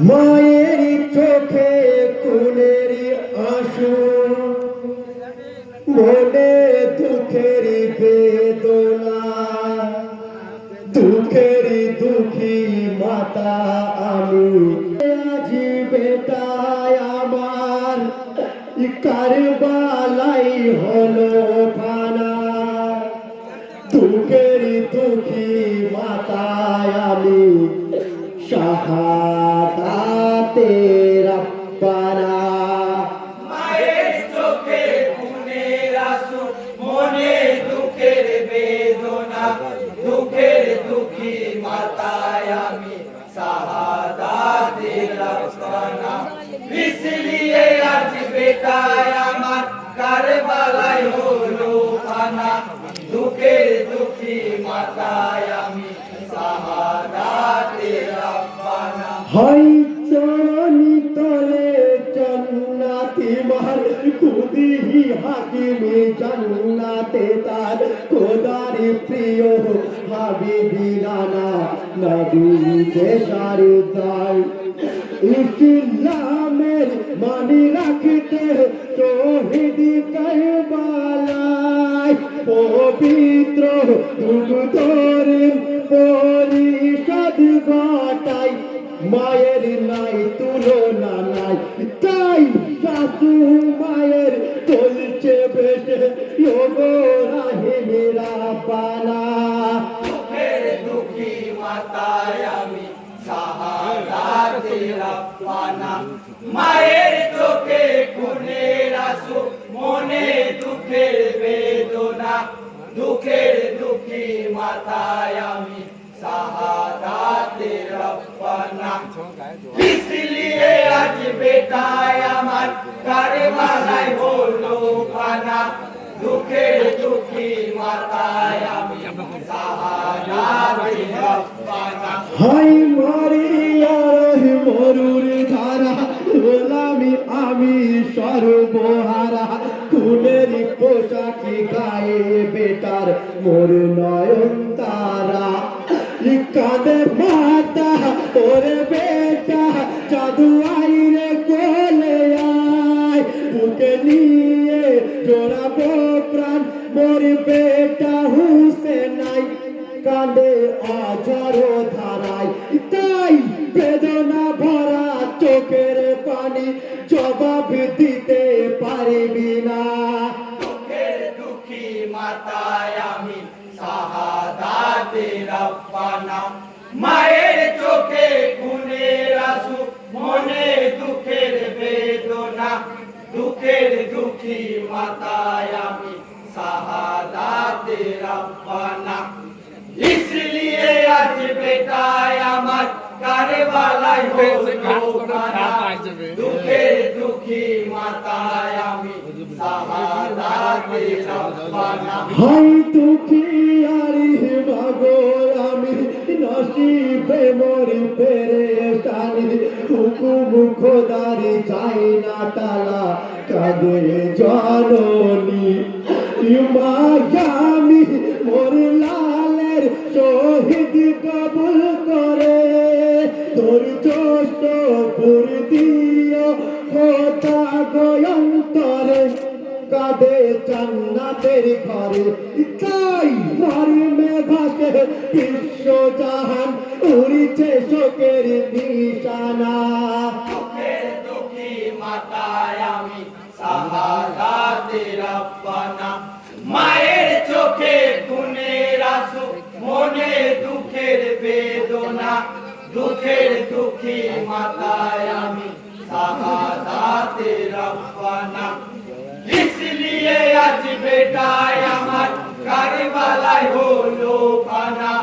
মায়ের চোখে কুলের আঁসু, মনে দুঃখের বেদনা, দুঃখের দুঃখী মাতা আমি। আজ বেটায় আমার কারবালাই হলো ফানা, দুঃখের দুঃখী মাতায় আমি শাহাদাতে রব্বানা। মায়ের চোখে খুনের আঁসু, মনে দুঃখের বেদনা, দুঃখের দুঃখী মাতায় আমি শাহাদাতে রব্বানা। इसलिए আজ বেটায় আমার কারবালায় হলো ফানা, দুঃখের দুঃখী মাতায় আমি শাহাদাতে রব্বানা। হয় চরণি তলে জান্নাতি মার, খুদিহি হাকিমি জান্নাতে তার, খোদার প্রিয় হাবিবি নানা নবী দেশার দায়। ইসলামের মানি রাখতে শহীদ কারবালায়, পবিত্র দুধরের পরিষদ ঘটাই। মায়ের নাই তুলনা নাই, তাই শাশু মায়ের চলছে বেশে রাহে রাব্বানা। দুঃখের দুঃখী মাতায় আমি শাহাদাতে রব্বানা। মায়ের চোখে খুনের আঁসু, মনে দুঃখের বেদনা, দুঃখের দুঃখী মাতায় আমি শাহাদাতে রব্বানা। इसलिए আজ বেটায় আমার কারবালায় হলো ফানা, দুঃখের দুঃখী মাতায় আমি শাহাদাতে রব্বানা। হাই মারিয়ার মরুর ধারা, গোলামি আমি সর্বহারা, কুলের পোশাকি গায়ে বেটার মোর নয়ন তারা। কাঁদে মাতা ওরে বেটা, জাদু আইরে কোলে আয়, বুকে নিয়ে জোড়াবো প্রাণ মোর বেটা হুসেনাই। কাঁদে অঝর ধারায়, তাই বেদনা ভরা চোখের পানি জবাব দিতে পারবি না। দুঃখের দুঃখী মাতায় আমি শাহাদাতে রব্বানা। মায়ের চোখে খুনের আঁসু, মনে দুঃখের বেদনা, দুঃখের দুঃখী মাতায় আমি শাহাদাতে রব্বানা। इसलिए আজ বেটায় আমার কারবালায় হলো ফানা, দুঃখের দুঃখী মাতায় আমি শাহাদাতে রব্বানা। হাই দুঃখী আরি মাগো আমি, নসিবে মোর পেরেশানি, হুকুম খোদারি চাই না টালা, কাঁদে জননী। মায়ামি মোর লালের শহীদ কবুল করে, ধৈর্য পুর দিও খোদা গয়ন্তরে। কাঁদে জান্নাতের ঘরে, তাই মর্মে ভাসে বিশ্ব জাহান, উড়িছে শোকের নিশানা। দুঃখের দুঃখী মাতায় আমি শাহাদাতে রব্বানা। মায়ের চোখে খুনের আঁসু, মনে দুঃখের বেদনা, দুঃখের দুঃখী মাতায় আমি শাহাদাতে রব্বানা। इसलिए আজ বেটায় আমার কারবালায় হলো ফানা,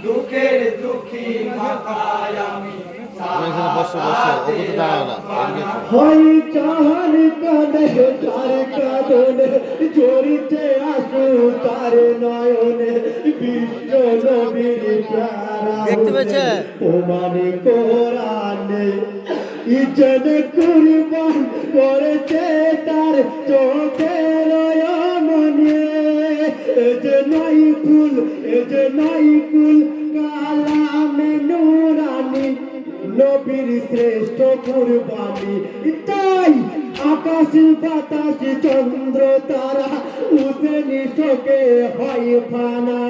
দুঃখের দুঃখী মাতায় আমি শাহাদাতে রব্বানা। হয় জাহান কাঁদে তার কাঁদনে, জড়িতে আসু তার নয়নে, বিশ্ব নবীর প্যারা দেখতে পেয়েছে প্রমাণে কোরআনে। ইজন কুরবান করেছে তার চোখের মনে, এ যে নাই ফুল, এ যে নাই কুল, কালামে নুরানি। নবীর শ্রেষ্ঠ কুরবানি তাই আকাশ বাতাস চন্দ্র তারা উঠে শোকে হয় ফানা